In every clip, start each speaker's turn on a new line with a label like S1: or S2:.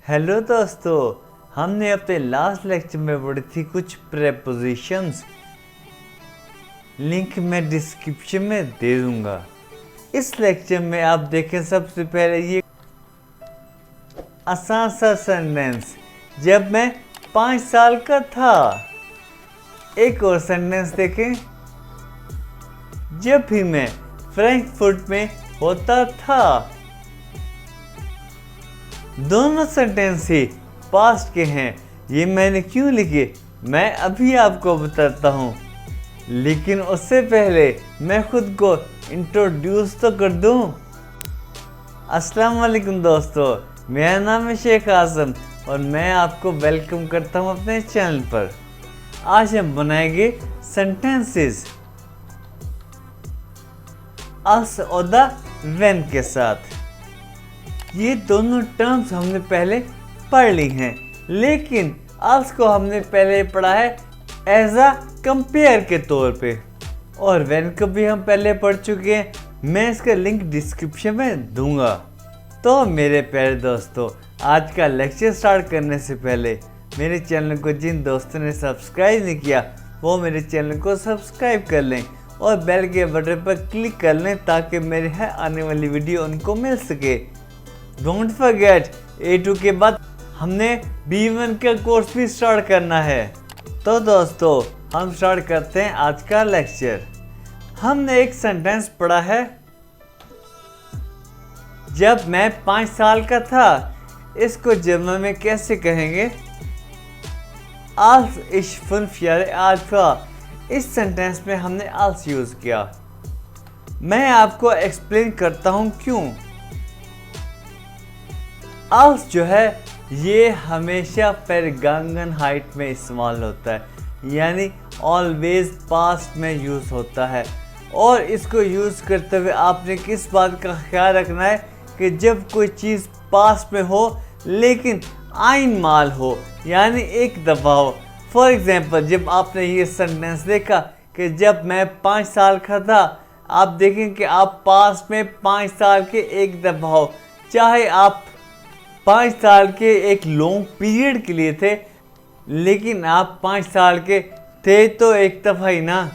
S1: Hello दोस्तों, हमने अपने लास्ट लेक्चर में पढ़ी थी कुछ प्रेपोजिशंस। लिंक मैं डिस्क्रिप्शन में दे दूंगा। इस लेक्चर में आप देखें, सबसे पहले ये आसान सा सेंटेंस, जब मैं 5 साल का था। एक और सेंटेंस देखें, जब भी मैं फ्रैंकफर्ट में होता था। दोनों सेंटेंस ही पास्ट के हैं। ये मैंने क्यों लिखे मैं अभी आपको बताता हूँ, लेकिन उससे पहले मैं खुद को इंट्रोड्यूस तो कर दूँ। अस्सलाम वालेकुम दोस्तों, मेरा नाम है शेख आज़म और मैं आपको वेलकम करता हूँ अपने चैनल पर। आज हम बनाएंगे सेंटेंसेस अस और द व्हेन के साथ। ये दोनों टर्म्स हमने पहले पढ़ ली हैं, लेकिन अस को हमने पहले पढ़ा है एज अ कंपेयर के तौर पे, और व्हेन को भी हम पहले पढ़ चुके हैं। मैं इसका लिंक डिस्क्रिप्शन में दूंगा। तो मेरे प्यारे दोस्तों, आज का लेक्चर स्टार्ट करने से पहले मेरे चैनल को जिन दोस्तों ने सब्सक्राइब नहीं किया वो मेरे चैनल को सब्सक्राइब कर लें और बेल के बटन पर क्लिक कर लें ताकि मेरे आने वाली वीडियो उनको मिल सके। डोंट फॉरगेट A2 के बाद हमने B1 का कोर्स भी स्टार्ट करना है। तो दोस्तों, हम स्टार्ट करते हैं आज का लेक्चर। हमने एक सेंटेंस पढ़ा है, जब मैं 5 साल का था। इसको जर्मन में कैसे कहेंगे? als ich 5 Jahre alt war। इस सेंटेंस में हमने als यूज किया। मैं आपको एक्सप्लेन करता हूं क्यों। als जो है ये हमेशा वर्गांगनहाइट में इस्तेमाल होता है, यानी ऑलवेज पास्ट में यूज होता है। और इसको यूज करते हुए आपने किस बात का ख्याल रखना है कि जब कोई चीज़ पास्ट में हो लेकिन आइन माल हो, यानी एक दफ़ा हो। फॉर एग्जाम्पल, जब आपने ये सेंटेंस देखा कि जब मैं 5 साल का था, आप देखें कि आप पास्ट में 5 साल के एक दफ़ा हो, चाहे आप 5 साल के एक लॉन्ग पीरियड के लिए थे, लेकिन आप 5 साल के थे तो एक दफ़ा ही ना।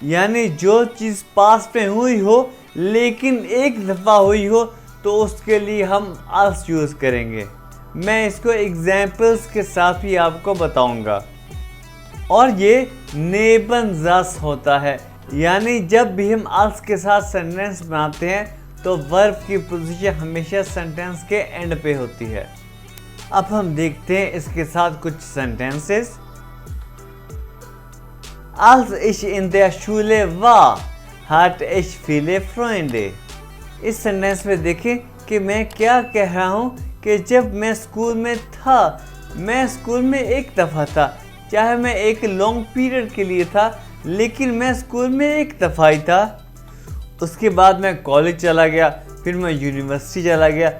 S1: यानी जो चीज़ पास्ट में हुई हो लेकिन एक दफ़ा हुई हो तो उसके लिए हम als यूज़ करेंगे। मैं इसको एग्जाम्पल्स के साथ ही आपको बताऊंगा। और ये नेबन होता है, यानी जब भी हम als के साथ सेंटेंस बनाते हैं तो वर्ब की पोजीशन हमेशा सेंटेंस के एंड पे होती है। अब हम देखते हैं इसके साथ कुछ sentences. Als ich in der Schule war, hatte ich viele Freunde। इस सेंटेंस में देखें कि मैं क्या कह रहा हूँ कि जब मैं स्कूल में था, मैं स्कूल में एक दफ़ा था, चाहे मैं एक लॉन्ग पीरियड के लिए था, लेकिन मैं स्कूल में एक दफ़ा ही था। उसके बाद मैं कॉलेज चला गया, फिर मैं यूनिवर्सिटी चला गया,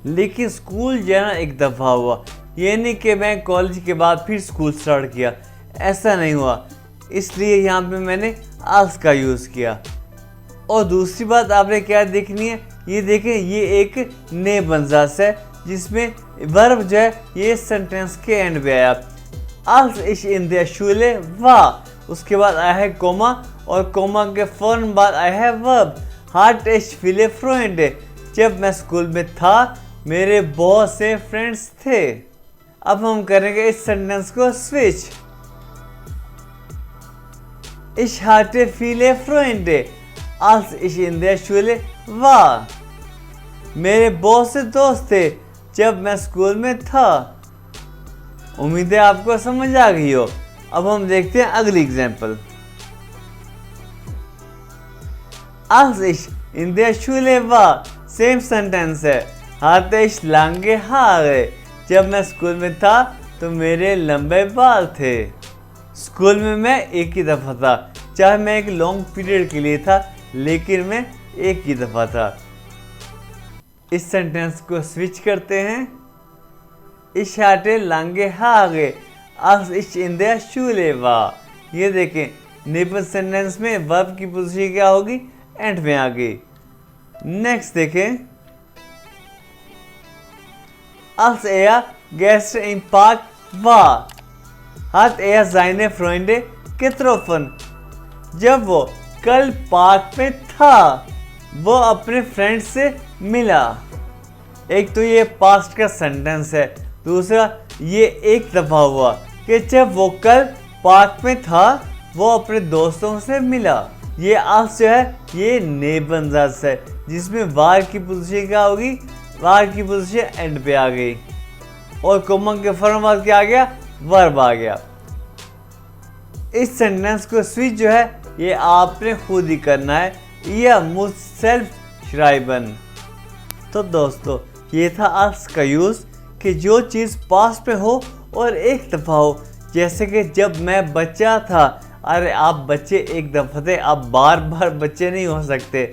S1: लेकिन स्कूल जाना एक दफ़ा हुआ। ये नहीं कि मैं कॉलेज के बाद फिर स्कूल स्टार्ट किया, ऐसा नहीं हुआ। इसलिए यहाँ पे मैंने als का यूज़ किया। और दूसरी बात आपने क्या देखनी है, ये देखें, ये एक नेबनजास है जिसमें वर्ब जो है ये सेंटेंस के एंड पे आया। als ich in der Schule war, उसके बाद आया है कोमा, और कोमा के फौरन बाद आया है verb hatte ich viele Freunde। जब मैं स्कूल में था मेरे बहुत से फ्रेंड्स थे। अब हम करेंगे इस सेंटेंस को switch. Ich hatte viele Freunde, als ich in der Schule war। मेरे बहुत से दोस्त थे जब मैं स्कूल में था। उम्मीद है आपको समझ आ गई हो। अब हम देखते हैं अगली example. Als ich in der Schule war, same sentence है, hatte ich lange Haare। जब मैं स्कूल में था तो मेरे लंबे बाल थे। स्कूल में मैं एक ही दफ़ा था, चाहे मैं एक लॉन्ग पीरियड के लिए था, लेकिन मैं एक ही दफ़ा था। इस सेंटेंस को स्विच करते हैं। Ich hatte lange Haare, als ich in der Schule war। ये देखें, नेबन सेंटेंस में वर्ब की पोजीशन क्या होगी? एंड में आ गई। नेक्स्ट देखें, als er gestern im Park war, hat er seine Freunde getroffen. जब वो कल पार्क में था, वो अपने फ्रेंड से मिला। एक तो ये पास्ट का सेंटेंस है, दूसरा ये एक दफा हुआ कि जब वो कल पार्क में था वो अपने दोस्तों से मिला। ये आज जो है ये नेबनजास है, जिसमें वार की पोजीशन क्या होगी, वार की पोजीशन एंड पे आ गई और कोमा के फॉर्म बाद क्या आ गया, वर्ब आ गया। इस सेंटेंस को स्विच जो है ये आपने खुद ही करना है, यह मुझ सेल्फ श्राइबन। तो दोस्तों ये था आज का यूज कि जो चीज़ पास्ट में हो और एक दफ़ा हो, जैसे कि जब मैं बच्चा था। अरे आप बच्चे एक दफ़ा थे, आप बार बार बच्चे नहीं हो सकते।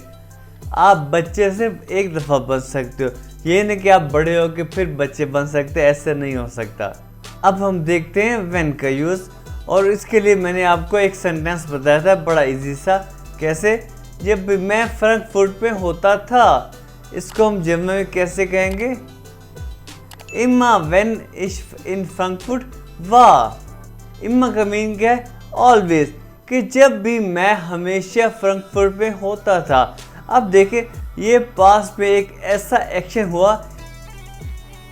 S1: आप बच्चे सिर्फ एक दफ़ा बन सकते हो, ये नहीं कि आप बड़े हो के फिर बच्चे बन सकते, ऐसे नहीं हो सकता। अब हम देखते हैं व्हेन का यूज़, और इसके लिए मैंने आपको एक सेंटेंस बताया था बड़ा इजी सा। कैसे, जब भी मैं फ्रैंकफर्ट में होता था, इसको हम जर्मन में कैसे कहेंगे, इम्मा व्हेन इश इन फ्रैंकफर्ट वार। इम्मा का मीन क्या है, ऑलवेज, कि जब भी मैं हमेशा फ्रैंकफर्ट में होता था। अब देखें ये पास में एक ऐसा एक्शन हुआ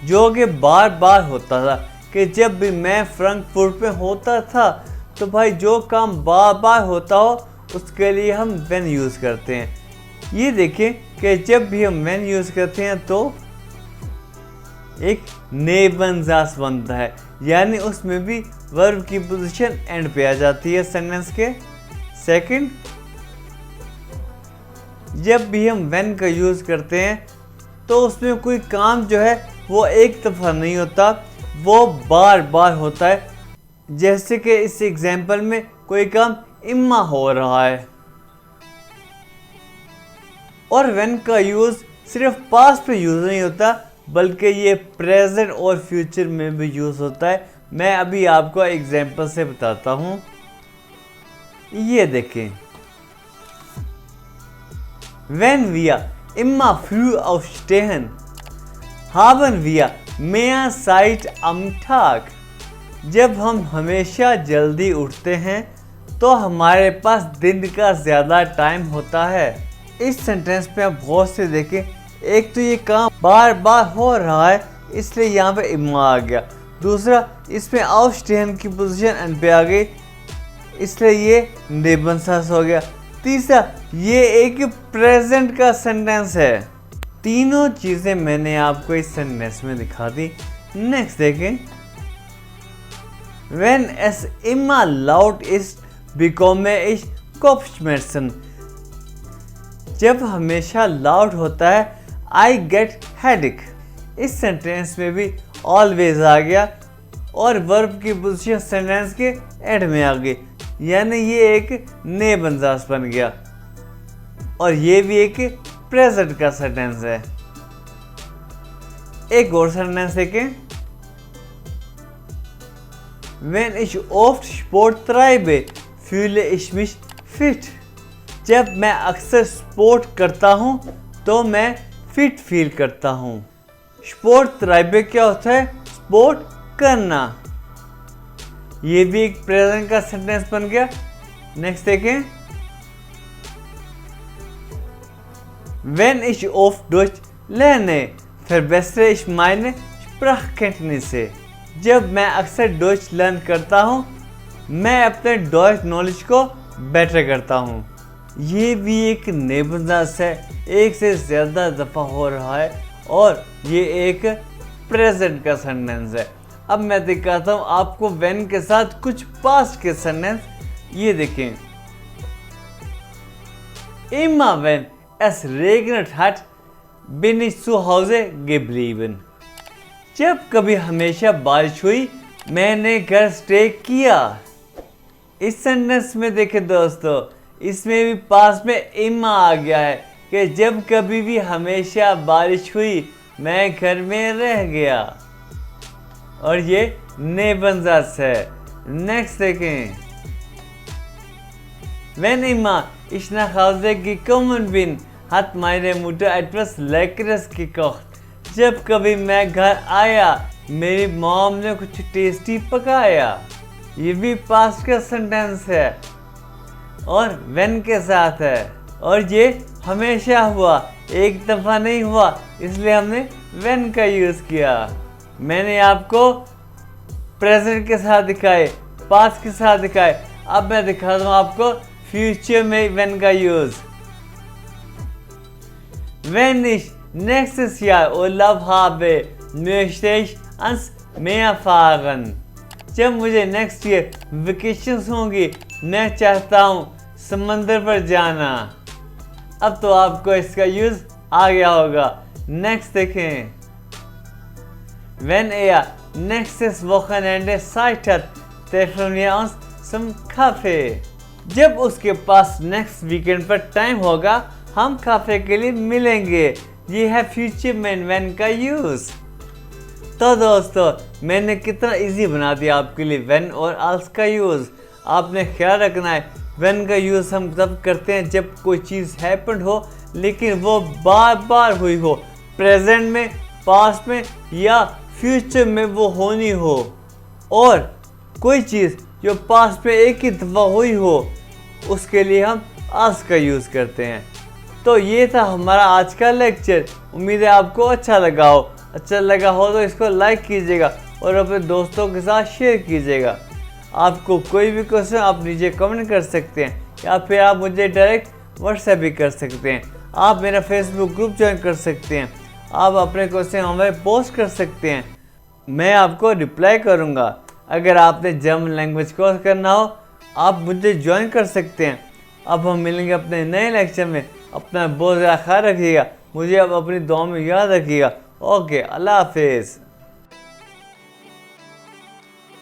S1: जो कि बार बार होता था, कि जब भी मैं फ्रैंकफर्ट में होता था। तो भाई जो काम बार बार होता हो उसके लिए हम व्हेन यूज़ करते हैं। ये देखिए कि जब भी हम व्हेन यूज़ करते हैं तो एक नेबनजास बनता है, यानी उसमें भी वर्ब की पोजीशन एंड पे आ जाती है सेंटेंस के। सेकंड, जब भी हम व्हेन का यूज़ करते हैं तो उसमें कोई काम जो है वो एक दफ़ा नहीं होता, वो बार बार होता है। जैसे कि इस एग्जाम्पल में कोई काम इम्मा हो रहा है। और व्हेन का यूज़ सिर्फ पास्ट में यूज़ नहीं होता, बल्कि ये प्रेजेंट और फ्यूचर में भी यूज़ होता है। मैं अभी आपको एग्जाम्पल से बताता हूँ। ये देखें, Wenn wir immer früh aufstehen, haben wir mehr Zeit am Tag। जब हम हमेशा जल्दी उठते हैं तो हमारे पास दिन का ज़्यादा टाइम होता है। इस सेंटेंस पे आप गौर से देखें, एक तो ये काम बार बार हो रहा है इसलिए यहाँ पे इम्मा आ गया। दूसरा, इसमें aufstehen की पोजीशन एंड पे आ गई इसलिए ये नेबनजास हो गया। तीसरा, ये एक प्रेजेंट का सेंटेंस है। तीनों चीजें मैंने आपको इस सेंटेंस में दिखा दी। नेक्स्ट देखें, Wenn es immer laut ist, bekomme ich Kopfschmerzen। जब हमेशा लाउड होता है, I get headache। इस सेंटेंस में भी ऑलवेज आ गया और वर्ब की पोजीशन सेंटेंस के एंड में आ गई, यानी ये एक नेबनजास बन गया। और ये भी एक प्रेजेंट का सेंटेंस है। एक और सेंटेंस देखें, Wenn ich oft Sport treibe, fühle ich mich fit। जब मैं अक्सर स्पोर्ट करता हूँ तो मैं फिट फील करता हूँ। स्पोर्ट ट्राइबे क्या होता है, स्पोर्ट करना। ये भी एक प्रेजेंट का सेंटेंस बन गया। नेक्स्ट देखें, Wenn ich oft Deutsch lerne, verbessere ich meine Sprachkenntnisse। जब मैं अक्सर डॉच लर्न करता हूँ, मैं अपने डॉच नॉलेज को बेटर करता हूँ। ये भी एक नेबनजास है, एक से ज़्यादा दफ़ा हो रहा है और ये एक प्रेजेंट का सेंटेंस है। अब मैं दिखाता हूँ आपको व्हेन के साथ कुछ पास्ट के सेंटेंस। ये देखें, Immer wenn es regnet hat, bin ich zu Hause geblieben। जब कभी हमेशा बारिश हुई, मैंने घर स्टे किया। इस सेंटेंस में देखें दोस्तों, इसमें भी पास में इम्मा आ गया है कि जब कभी भी हमेशा बारिश हुई, मैं घर में रह गया। और ये नेबनजास है। नेक्स्ट देखें, Wenn immer ich nach Hause gekommen bin, hat meine Mutter etwas Leckeres gekocht। जब कभी मैं घर आया मेरी मॉम ने कुछ टेस्टी पकाया। ये भी पास्ट का सेंटेंस है और व्हेन के साथ है, और ये हमेशा हुआ, एक दफ़ा नहीं हुआ, इसलिए हमने व्हेन का यूज़ किया। मैंने आपको प्रेजेंट के साथ दिखाए, पास्ट के साथ दिखाए, अब मैं दिखाता हूँ आपको फ्यूचर में व्हेन का use. Wenn ich nächstes Jahr Urlaub habe, möchte ich ans Meer fahren। जब मुझे नेक्स्ट ईयर वेकेशंस होंगी, मैं चाहता हूँ समंदर पर जाना। अब तो आपको इसका यूज़ आ गया होगा। नेक्स्ट देखें। Wenn nächstes Wochenende Zeit hat, treffen wir uns zum Kaffee। जब उसके पास नेक्स्ट वीकेंड पर टाइम होगा, हम काफे के लिए मिलेंगे। ये है फ्यूचर में व्हेन का यूज़। तो दोस्तों, मैंने कितना इजी बना दिया आपके लिए व्हेन और आल्स का यूज़। आपने ख्याल रखना है, व्हेन का यूज़ हम तब करते हैं जब कोई चीज़ हैपन हो लेकिन वो बार बार हुई हो, प्रेजेंट में, पास्ट में या फ्यूचर में वो होनी हो। और कोई चीज़ जो पास्ट में एक ही दफ़ा हुई हो, उसके लिए हम आल्स का यूज़ करते हैं। तो ये था हमारा आज का लेक्चर। उम्मीद है आपको अच्छा लगा हो। अच्छा लगा हो तो इसको लाइक कीजिएगा और अपने दोस्तों के साथ शेयर कीजिएगा। आपको कोई भी क्वेश्चन आप नीचे कमेंट कर सकते हैं या फिर आप मुझे डायरेक्ट व्हाट्सएप भी कर सकते हैं। आप मेरा फेसबुक ग्रुप ज्वाइन कर सकते हैं। आप अपने क्वेश्चन हमें पोस्ट कर सकते हैं, मैं आपको रिप्लाई करूँगा। अगर आपने जर्मन लैंग्वेज कोर्स करना हो, आप मुझे ज्वाइन कर सकते हैं। अब हम मिलेंगे अपने नए लेक्चर में। अपना बहुत ज़्यादा ख्याल रखिएगा, मुझे अब अपनी दुआ में याद रखिएगा। ओके, अल्लाह हाफिज़।